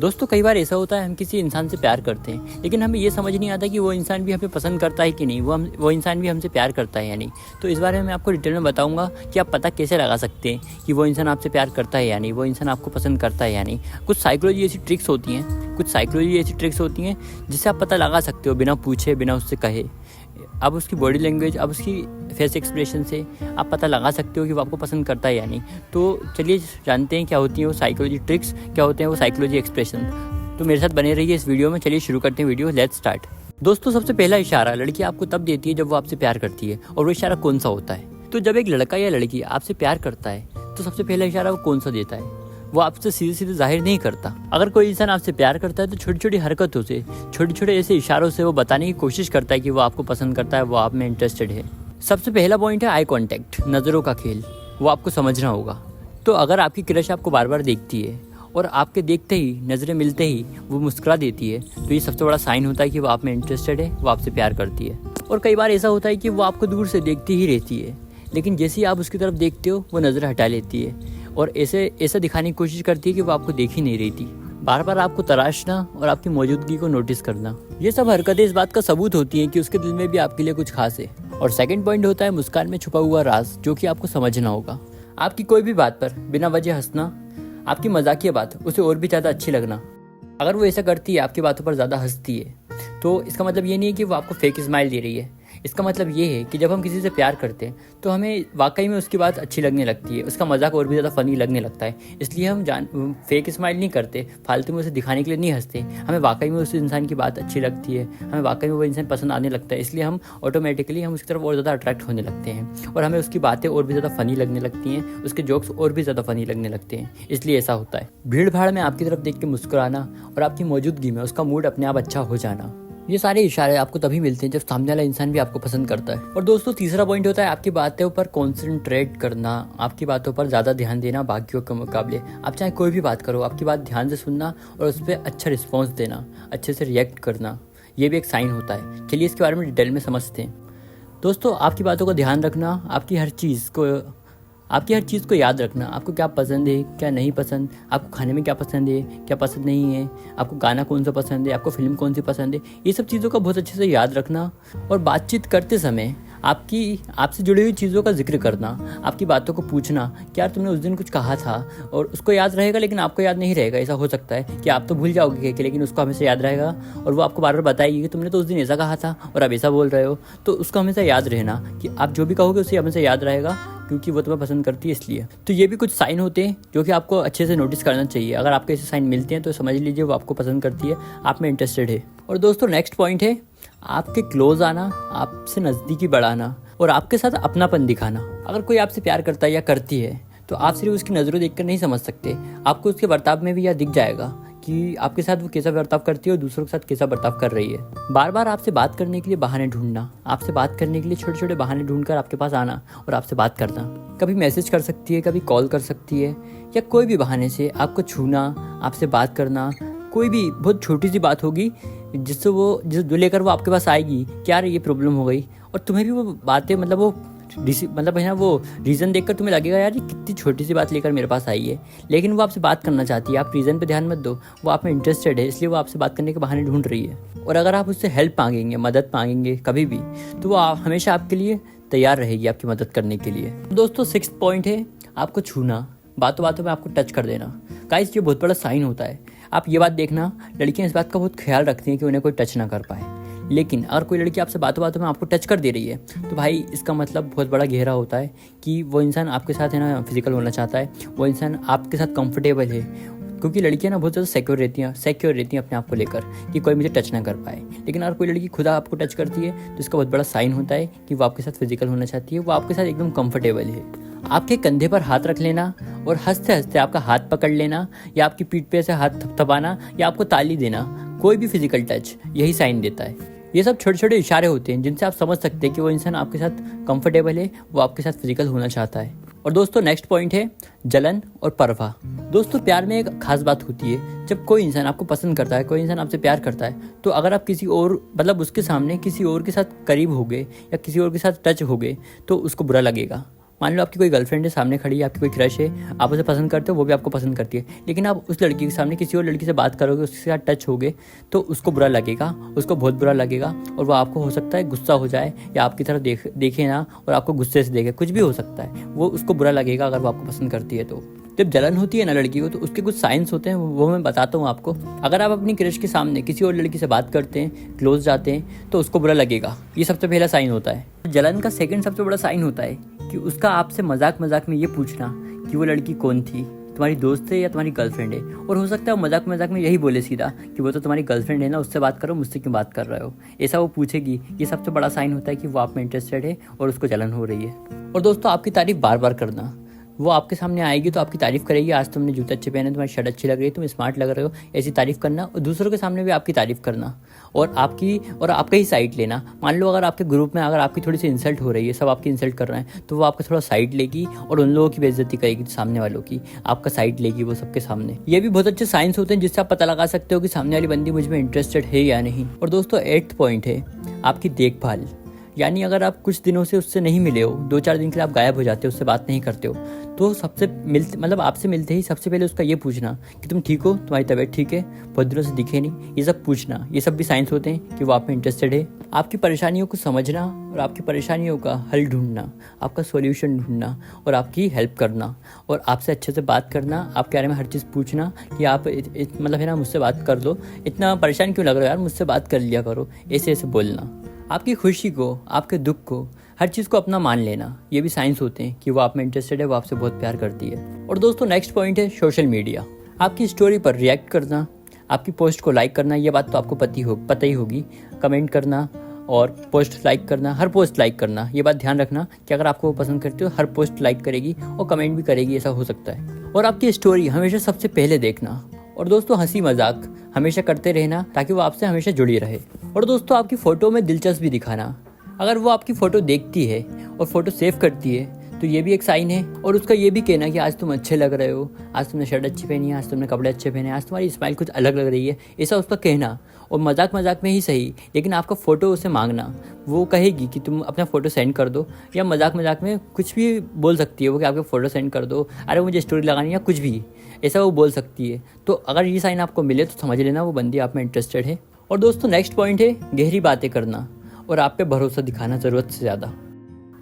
दोस्तों कई बार ऐसा होता है हम किसी इंसान से प्यार करते हैं लेकिन हमें ये समझ नहीं आता कि वो इंसान भी हमें पसंद करता है कि नहीं, वो इंसान भी हमसे प्यार करता है या नहीं। तो इस बारे में मैं आपको डिटेल में बताऊंगा कि आप पता कैसे लगा सकते हैं कि वो इंसान आपसे प्यार करता है या नहीं, वो इंसान आपको पसंद करता है या नहीं। कुछ साइकोलॉजी ऐसी ट्रिक्स होती हैं जिससे आप पता लगा सकते हो बिना पूछे, बिना उससे कहे। अब उसकी बॉडी लैंग्वेज, अब उसकी फेस एक्सप्रेशन से आप पता लगा सकते हो कि वो आपको पसंद करता है या नहीं। तो चलिए जानते हैं क्या होती है वो साइकोलॉजी ट्रिक्स, क्या होते हैं वो साइकोलॉजी एक्सप्रेशन। तो मेरे साथ बने रहिए इस वीडियो में। चलिए शुरू करते हैं वीडियो, लेट्स स्टार्ट। दोस्तों सबसे पहला इशारा लड़की आपको तब देती है जब वो आपसे प्यार करती है। और वो इशारा कौन सा होता है? तो जब एक लड़का या लड़की आपसे प्यार करता है तो सबसे पहला इशारा वो कौन सा देता है? वो आपसे सीधे सीधे जाहिर नहीं करता। अगर कोई इंसान आपसे प्यार करता है तो छोटी छोटी हरकतों से, छोटे छोटे ऐसे इशारों से वो बताने की कोशिश करता है कि वो आपको पसंद करता है, वो आप में इंटरेस्टेड है। सबसे पहला पॉइंट है आई कांटेक्ट, नज़रों का खेल। वो आपको समझना होगा। तो अगर आपकी क्रश आपको बार बार देखती है और आपके देखते ही, नज़रें मिलते ही वो मुस्कुरा देती है, तो ये सबसे बड़ा साइन होता है कि वो आप में इंटरेस्टेड है, वो आपसे प्यार करती है। और कई बार ऐसा होता है कि वो आपको दूर से देखती ही रहती है, लेकिन जैसे ही आप उसकी तरफ देखते हो वो नज़र हटा लेती है और ऐसा दिखाने की कोशिश करती है कि वो आपको देख ही नहीं रही थी। बार बार आपको तराशना और आपकी मौजूदगी को नोटिस करना, ये सब हरकतें इस बात का सबूत होती हैं कि उसके दिल में भी आपके लिए कुछ खास है। और सेकंड पॉइंट होता है मुस्कान में छुपा हुआ राज, जो कि आपको समझना होगा। आपकी कोई भी बात पर बिना वजह हंसना, आपकी मजाकिया बात उसे और भी ज़्यादा अच्छी लगना। अगर वो ऐसा करती है, आपकी बातों पर ज़्यादा हंसती है, तो इसका मतलब ये नहीं है कि वो आपको फेक स्माइल दे रही है। इसका मतलब ये है कि जब हम किसी से प्यार करते हैं तो हमें वाकई में उसकी बात अच्छी लगने लगती है, उसका मजाक और भी ज़्यादा फ़नी लगने लगता है। इसलिए हम फेक स्माइल नहीं करते, फालतू में उसे दिखाने के लिए नहीं हंसते। हमें वाकई में उस इंसान की बात अच्छी लगती है, हमें वाकई में वो इंसान पसंद आने लगता है, इसलिए हम ऑटोमेटिकली हम उसकी तरफ और ज़्यादा अट्रैक्ट होने लगते हैं और हमें उसकी बातें और भी ज़्यादा फ़नी लगने लगती हैं, उसके जोक्स और भी ज़्यादा फ़नी लगने लगते हैं। इसलिए ऐसा होता है। भीड़ भाड़ में आपकी तरफ देख के मुस्कुराना और आपकी मौजूदगी में उसका मूड अपने आप अच्छा हो जाना, ये सारे इशारे आपको तभी मिलते हैं जब सामने वाला इंसान भी आपको पसंद करता है। और दोस्तों तीसरा पॉइंट होता है आपकी बातों पर कॉन्सेंट्रेट करना, आपकी बातों पर ज़्यादा ध्यान देना बाकियों के मुकाबले। आप चाहे कोई भी बात करो, आपकी बात ध्यान से सुनना और उस पर अच्छा रिस्पॉन्स देना, अच्छे से रिएक्ट करना, ये भी एक साइन होता है। चलिए इसके बारे में डिटेल में समझते हैं। दोस्तों आपकी बातों का ध्यान रखना, आपकी हर चीज़ को याद रखना। आपको क्या पसंद है, क्या नहीं पसंद, आपको खाने में क्या पसंद है, क्या पसंद नहीं है, आपको गाना कौन सा पसंद है, आपको फिल्म कौन सी पसंद है, ये सब चीज़ों का बहुत अच्छे से याद रखना। और बातचीत करते समय आपसे जुड़ी हुई चीज़ों का जिक्र करना, आपकी बातों को पूछना कि यार तुमने उस दिन कुछ कहा था, और उसको याद रहेगा लेकिन आपको याद नहीं रहेगा। ऐसा हो सकता है कि आप तो भूल जाओगे कि लेकिन उसको हमेशा याद रहेगा और वो आपको बार बार बताएगी कि तुमने तो उस दिन ऐसा कहा था और आप ऐसा बोल रहे हो। तो उसको हमेशा याद रहना कि आप जो भी कहोगे उसे हमेशा याद रहेगा, क्योंकि वो तुम्हें पसंद करती है इसलिए। तो ये भी कुछ साइन होते हैं जो कि आपको अच्छे से नोटिस करना चाहिए। अगर आपको ऐसे साइन मिलते हैं तो समझ लीजिए वो आपको पसंद करती है, आप में इंटरेस्टेड है। और दोस्तों नेक्स्ट पॉइंट है आपके क्लोज आना, आपसे नज़दीकी बढ़ाना और आपके साथ अपनापन दिखाना। अगर कोई आपसे प्यार करता है या करती है तो आप सिर्फ उसकी नज़रों देखकर नहीं समझ सकते, आपको उसके बर्ताव में भी यह दिख जाएगा कि आपके साथ वो कैसा बर्ताव करती है और दूसरों के साथ कैसा बर्ताव कर रही है। बार बार आपसे बात करने के लिए बहाने ढूंढना, आपसे बात करने के लिए छोटे छोटे बहाने ढूंढकर आपके पास आना और आपसे बात करना। कभी मैसेज कर सकती है, कभी कॉल कर सकती है, या कोई भी बहाने से आपको छूना, आपसे बात करना। कोई भी बहुत छोटी सी बात होगी जो लेकर वो आपके पास आएगी कि यार ये प्रॉब्लम हो गई, और तुम्हें भी वो बातें वो रीज़न देखकर तुम्हें लगेगा यार ये कितनी छोटी सी बात लेकर मेरे पास आई है, लेकिन वो आपसे बात करना चाहती है। आप रीज़न पे ध्यान मत दो, वो आप में इंटरेस्टेड है, इसलिए वो आपसे बात करने के बहाने ढूंढ रही है। और अगर आप उससे हेल्प मांगेंगे, मदद मांगेंगे कभी भी, तो वो हमेशा आपके लिए तैयार रहेगी आपकी मदद करने के लिए। दोस्तों सिक्स्थ पॉइंट है आपको छूना, बातों बातों में आपको टच कर देना। गाइस ये बहुत बड़ा साइन होता है। आप ये बात देखना, लड़कियां इस बात का बहुत ख्याल रखती हैं कि उन्हें कोई टच ना कर पाए, लेकिन अगर कोई लड़की आपसे बातों बातों में आपको टच कर दे रही है तो भाई इसका मतलब बहुत बड़ा गहरा होता है कि वो इंसान आपके साथ है ना फिजिकल होना चाहता है, वो इंसान आपके साथ कंफर्टेबल है। क्योंकि लड़कियां ना बहुत ज़्यादा सिक्योर रहती हैं अपने आप को लेकर कि कोई मुझे टच ना कर पाए। लेकिन अगर कोई लड़की खुदा आपको टच करती है तो इसका बहुत बड़ा साइन होता है कि वो आपके साथ फिजिकल होना चाहती है, वो आपके साथ एकदम कंफर्टेबल है। आपके कंधे पर हाथ रख लेना और हंसते हंसते आपका हाथ पकड़ लेना, या आपकी पीठ पे से हाथ थपथपाना, या आपको ताली देना, कोई भी फिजिकल टच यही साइन देता है। ये सब छोटे छोटे इशारे होते हैं जिनसे आप समझ सकते हैं कि वो इंसान आपके साथ कंफर्टेबल है, वो आपके साथ फिजिकल होना चाहता है। और दोस्तों नेक्स्ट पॉइंट है जलन और परवाह। दोस्तों प्यार में एक खास बात होती है, जब कोई इंसान आपको पसंद करता है, कोई इंसान आपसे प्यार करता है, तो अगर आप किसी और उसके सामने किसी और के साथ करीब हो गए या किसी और के साथ टच हो गए तो उसको बुरा लगेगा। मान लो आपकी कोई गर्लफ्रेंड है, सामने खड़ी है, आपकी कोई क्रश है, आप उसे पसंद करते हो, वो भी आपको पसंद करती है, लेकिन आप उस लड़की के सामने किसी और लड़की से बात करोगे, उसके साथ टच होगे, तो उसको बुरा लगेगा, उसको बहुत बुरा लगेगा, और वो आपको हो सकता है गुस्सा हो जाए, या आपकी तरफ देखे ना और आपको गुस्से से देखे, कुछ भी हो सकता है, वो उसको बुरा लगेगा अगर वो आपको पसंद करती है। तो जब जलन होती है ना लड़की को, तो उसके कुछ साइंस होते हैं, वो मैं बताता हूँ आपको। अगर आप अपनी क्रश के सामने किसी और लड़की से बात करते हैं, क्लोज जाते हैं, तो उसको बुरा लगेगा, ये सबसे पहला साइन होता है। जलन का सेकंड सबसे बड़ा साइन होता है कि उसका आपसे मजाक मजाक में ये पूछना कि वो लड़की कौन थी, तुम्हारी दोस्त है या तुम्हारी गर्लफ्रेंड है, और हो सकता है वो मजाक मजाक में यही बोले सीधा कि वो तो तुम्हारी गर्लफ्रेंड है ना, उससे बात करो, मुझसे क्यों बात कर रहे हो, ऐसा वो पूछेगी। ये सबसे बड़ा साइन होता है कि वो आप में इंटरेस्टेड है और उसको जलन हो रही है। और दोस्तों, आपकी तारीफ बार बार करना, वो आपके सामने आएगी तो आपकी तारीफ करेगी, आज तुमने जूते अच्छे पहने, तुम्हारी शर्ट अच्छी लग रही है, तुम स्मार्ट लग रहे हो, ऐसी तारीफ करना, और दूसरों के सामने भी आपकी तारीफ करना, और आपका ही साइड लेना। मान लो अगर आपके ग्रुप में अगर आपकी थोड़ी सी इंसल्ट हो रही है, सब आपकी इंसल्ट कर रहे हैं, तो वो आपका थोड़ा साइड लेगी और उन लोगों की बेइज्जती करेगी, सामने वालों की, आपका साइड लेगी वो सबके सामने। ये भी बहुत अच्छे साइंस होते हैं जिससे आप पता लगा सकते हो कि सामने वाली बंदी मुझ में इंटरेस्टेड है या नहीं। और दोस्तों, 8th पॉइंट है आपकी देखभाल। यानी अगर आप कुछ दिनों से उससे नहीं मिले हो, 2-4 दिन के लिए आप गायब हो जाते हो, उससे बात नहीं करते हो, तो आपसे मिलते ही सबसे पहले उसका ये पूछना कि तुम ठीक हो, तुम्हारी तबीयत ठीक है, बहुत दिनों से दिखे नहीं, ये सब पूछना। ये सब भी साइंस होते हैं कि वो आप में इंटरेस्टेड है। आपकी परेशानियों को समझना और आपकी परेशानियों का हल ढूंढना, आपका सॉल्यूशन ढूंढना और आपकी हेल्प करना, और आपसे अच्छे से बात करना, आपके बारे में हर चीज़ पूछना कि आप है ना, मुझसे बात कर लो, इतना परेशान क्यों लग रहा हो यार, मुझसे बात कर लिया करो, ऐसे ऐसे बोलना। आपकी खुशी को, आपके दुख को, हर चीज़ को अपना मान लेना, ये भी साइंस होते हैं कि वो आप में इंटरेस्टेड है, वो आपसे बहुत प्यार करती है। और दोस्तों, नेक्स्ट पॉइंट है सोशल मीडिया। आपकी स्टोरी पर रिएक्ट करना, आपकी पोस्ट को लाइक करना, ये बात तो आपको पता ही होगी। कमेंट करना और पोस्ट लाइक करना, हर पोस्ट लाइक करना, ये बात ध्यान रखना कि अगर आपको वो पसंद करती हो, हर पोस्ट लाइक करेगी और कमेंट भी करेगी, ऐसा हो सकता है। और आपकी स्टोरी हमेशा सबसे पहले देखना। और दोस्तों, हंसी मजाक हमेशा करते रहना ताकि वो आपसे हमेशा जुड़ी रहे। और दोस्तों, आपकी फ़ोटो में दिलचस्पी दिखाना। अगर वो आपकी फ़ोटो देखती है और फ़ोटो सेव करती है, तो ये भी एक साइन है। और उसका ये भी कहना कि आज तुम अच्छे लग रहे हो, आज तुमने शर्ट अच्छी पहनी है, आज तुमने कपड़े अच्छे पहने, आज तुम्हारी स्माइल कुछ अलग लग रही है, ऐसा उसका कहना। और मजाक मजाक में ही सही, लेकिन आपका फ़ोटो उसे मांगना। वो कहेगी कि तुम अपना फ़ोटो सेंड कर दो, या मजाक मजाक में कुछ भी बोल सकती है वो कि आपके फ़ोटो सेंड कर दो, अरे मुझे स्टोरी लगानी है, या कुछ भी ऐसा वो बोल सकती है। तो अगर ये साइन आपको मिले तो समझ लेना वो बंदी आप में इंटरेस्टेड है। और दोस्तों, नेक्स्ट पॉइंट है गहरी बातें करना और आप पे भरोसा दिखाना ज़रूरत से ज़्यादा।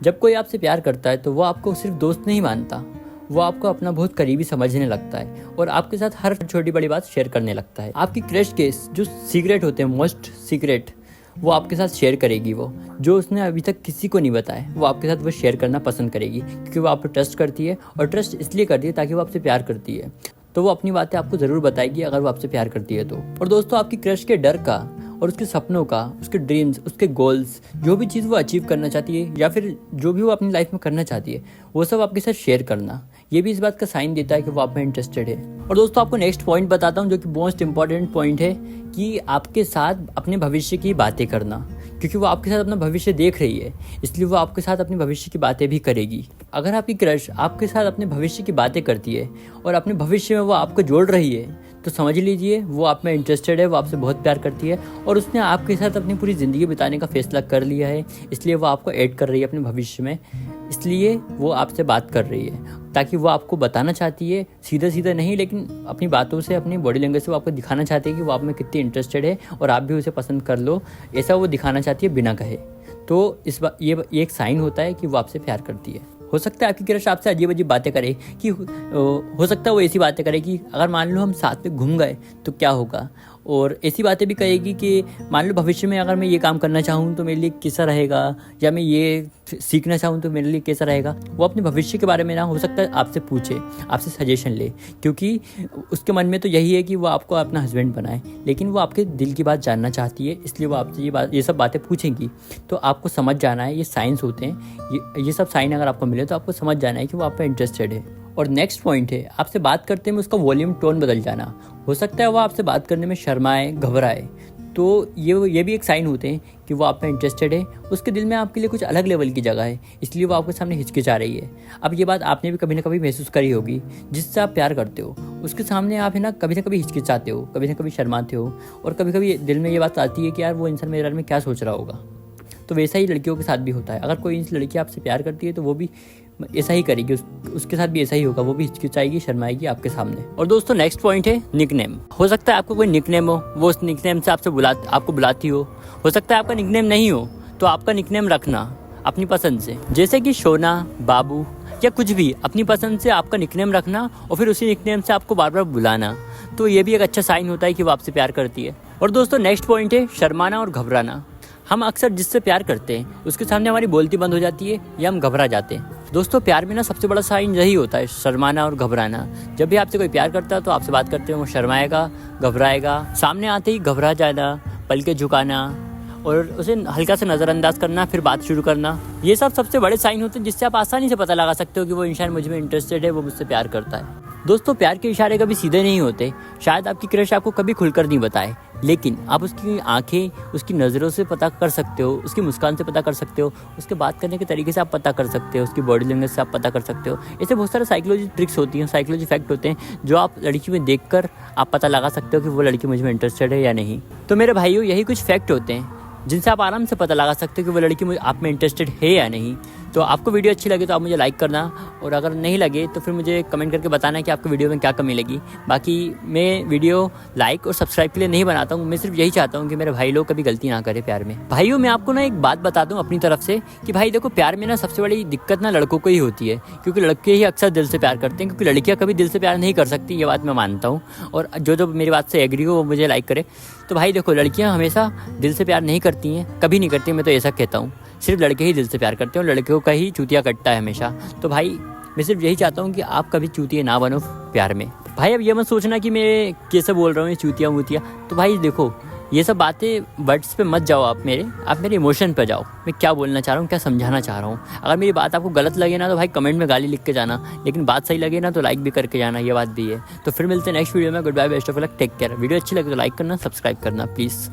जब कोई आपसे प्यार करता है तो वो आपको सिर्फ दोस्त नहीं मानता, वो आपको अपना बहुत करीबी समझने लगता है और आपके साथ हर छोटी बड़ी बात शेयर करने लगता है। आपकी क्रश के जो सीक्रेट होते हैं, मोस्ट सीक्रेट, वो आपके साथ शेयर करेगी। वो जो उसने अभी तक किसी को नहीं बताया, वो आपके साथ वो शेयर करना पसंद करेगी, क्योंकि वो आप पर ट्रस्ट करती है। और ट्रस्ट इसलिए करती है ताकि वो आपसे प्यार करती है, तो वो अपनी बातें आपको ज़रूर बताएगी अगर वो आपसे प्यार करती है तो। और दोस्तों, आपकी क्रश के डर का और उसके सपनों का, उसके ड्रीम्स, उसके गोल्स, जो भी चीज़ वो अचीव करना चाहती है या फिर जो भी वो अपनी लाइफ में करना चाहती है, वो सब आपके साथ शेयर करना, ये भी इस बात का साइन देता है कि वो आप में इंटरेस्टेड है। और दोस्तों, आपको नेक्स्ट पॉइंट बताता हूँ जो कि मोस्ट इंपॉर्टेंट पॉइंट है, कि आपके साथ अपने भविष्य की बातें करना। क्योंकि वो आपके साथ अपना भविष्य देख रही है, इसलिए वो आपके साथ अपने भविष्य की बातें भी करेगी। अगर आपकी क्रश आपके साथ अपने भविष्य की बातें करती है और अपने भविष्य में वो आपको जोड़ रही है, तो समझ लीजिए वो आप में इंटरेस्टेड है, वो आपसे बहुत प्यार करती है और उसने आपके साथ अपनी पूरी ज़िंदगी बिताने का फैसला कर लिया है। इसलिए वो आपको ऐड कर रही है अपने भविष्य में, इसलिए वो आपसे बात कर रही है, ताकि वो आपको बताना चाहती है, सीधा सीधा नहीं, लेकिन अपनी बातों से, अपनी बॉडी लैंग्वेज से वो आपको दिखाना चाहती है कि वो आप में कितनी इंटरेस्टेड है और आप भी उसे पसंद कर लो, ऐसा वो दिखाना चाहती है बिना कहे। तो ये एक साइन होता है कि वो आपसे प्यार करती है। हो सकता है आपकी क्रश आपसे अजीब अजीब बातें करे, कि हो सकता है वो ऐसी बातें करे कि अगर मान लो हम साथ में घूम गए तो क्या होगा, और ऐसी बातें भी कहेगी कि मान लो भविष्य में अगर मैं ये काम करना चाहूँ तो मेरे लिए कैसा रहेगा, या मैं ये सीखना चाहूँ तो मेरे लिए कैसा रहेगा। वो अपने भविष्य के बारे में ना, हो सकता है आपसे पूछे, आपसे सजेशन ले, क्योंकि उसके मन में तो यही है कि वो आपको अपना हस्बैंड बनाए, लेकिन वो आपके दिल की बात जानना चाहती है, इसलिए वो आपसे ये सब बातें पूछेंगी। तो आपको समझ जाना है, ये साइंस होते हैं, ये सब साइन अगर आपको मिले तो आपको समझ जाना है कि वो आप पे इंटरेस्टेड है। और नेक्स्ट पॉइंट है आपसे बात करते में उसका वॉल्यूम, टोन बदल जाना। हो सकता है वो आपसे बात करने में शर्माए, घबराए, तो ये भी एक साइन होते हैं कि वो आप में इंटरेस्टेड है, उसके दिल में आपके लिए कुछ अलग लेवल की जगह है, इसलिए वो आपके सामने हिचकिचा रही है। अब ये बात आपने भी कभी ना कभी महसूस करी होगी, जिससे आप प्यार करते हो उसके सामने आप है ना कभी हिचकिचाते हो, कभी ना कभी शर्माते हो, और कभी कभी दिल में ये बात आती है कि यार वो इंसान मेरे बारे में क्या सोच रहा होगा। तो वैसा ही लड़कियों के साथ भी होता है। अगर कोई लड़की आपसे प्यार करती है तो वो भी ऐसा ही करेगी, उसके साथ भी ऐसा ही होगा, वो भी हिचकिचाएगी, शर्माएगी आपके सामने। और दोस्तों नेक्स्ट पॉइंट है निकनेम। हो सकता है आपको कोई निकनेम हो, वो उस निकनेम से आपको बुलाती हो सकता है आपका निकनेम नहीं हो, तो आपका निकनेम रखना अपनी पसंद से, जैसे कि सोना, बाबू या कुछ भी अपनी पसंद से आपका निकनेम रखना और फिर उसी निकनेम से आपको बार बार बुलाना, तो ये भी एक अच्छा साइन होता है कि वो आपसे प्यार करती है। और दोस्तों नेक्स्ट पॉइंट है शर्माना और घबराना। हम अक्सर जिससे प्यार करते हैं उसके सामने हमारी बोलती बंद हो जाती है या हम घबरा जाते हैं। दोस्तों प्यार में ना सबसे बड़ा साइन यही होता है, शर्माना और घबराना। जब भी आपसे कोई प्यार करता है तो आपसे बात करते हैं वो शर्माएगा, घबराएगा, सामने आते ही घबरा जाना, पलके झुकाना और उसे हल्का से नज़रअंदाज करना, फिर बात शुरू करना, ये सब सबसे बड़े साइन होते हैं जिससे आप आसानी से पता लगा सकते हो कि वो इंसान मुझ में इंटरेस्टेड है, वो मुझसे प्यार करता है। दोस्तों प्यार के इशारे कभी सीधे नहीं होते। शायद आपकी क्रश आपको कभी खुलकर नहीं बताए, लेकिन आप उसकी आंखें, उसकी नज़रों से पता कर सकते हो, उसकी मुस्कान से पता कर सकते हो, उसके बात करने के तरीके से आप पता कर सकते हो, उसकी बॉडी लैंग्वेज से आप पता कर सकते हो। ऐसे बहुत सारे साइकोलॉजी ट्रिक्स होती हैं, साइकोलॉजी फैक्ट होते हैं जो आप लड़की में देखकर आप पता लगा सकते हो कि वो लड़की मुझ में इंटरेस्टेड है या नहीं। तो मेरे भाइयों यही कुछ फैक्ट होते हैं जिनसे आप आराम से पता लगा सकते हो कि वो लड़की आप में इंटरेस्टेड है या नहीं। तो आपको वीडियो अच्छी लगे तो आप मुझे लाइक करना, और अगर नहीं लगे तो फिर मुझे कमेंट करके बताना कि आपको वीडियो में क्या कमी लगी। बाकी मैं वीडियो लाइक और सब्सक्राइब के लिए नहीं बनाता हूँ, मैं सिर्फ यही चाहता हूँ कि मेरे भाई लोग कभी गलती ना करें प्यार में। भाइयों मैं आपको ना एक बात बता दूँ अपनी तरफ से कि भाई देखो, प्यार में ना सबसे बड़ी दिक्कत ना लड़कों को ही होती है, क्योंकि लड़के ही अक्सर दिल से प्यार करते हैं, क्योंकि लड़कियाँ कभी दिल से प्यार नहीं कर सकती, ये बात मैं मानता हूँ। और जो मेरी बात से एग्री हो वो मुझे लाइक करे। तो भाई देखो, लड़कियाँ हमेशा दिल से प्यार नहीं करती हैं, कभी नहीं करती, मैं तो ऐसा कहता हूँ। सिर्फ लड़के ही दिल से प्यार करते हैं और लड़कियों का ही चूतिया कटता है हमेशा। तो भाई मैं सिर्फ यही चाहता हूँ कि आप कभी चूतिया ना बनो प्यार में। भाई अब ये मत सोचना कि मैं कैसे बोल रहा हूँ, चूतिया वूतिया। तो भाई देखो, ये सब बातें वर्ड्स पे मत जाओ, आप मेरे इमोशन पे जाओ। मैं क्या बोलना चाह रहा हूँ, क्या समझाना चाह रहा हूँ। अगर मेरी बात आपको गलत लगे ना तो भाई कमेंट में गाली लिख के जाना, लेकिन बात सही लगे ना तो लाइक भी करके जाना, ये बात भी है। तो फिर मिलते हैं नेक्स्ट वीडियो में। Good bye, best of luck, take care. Video अच्छी लगे तो लाइक करना, सब्सक्राइब करना प्लीज़।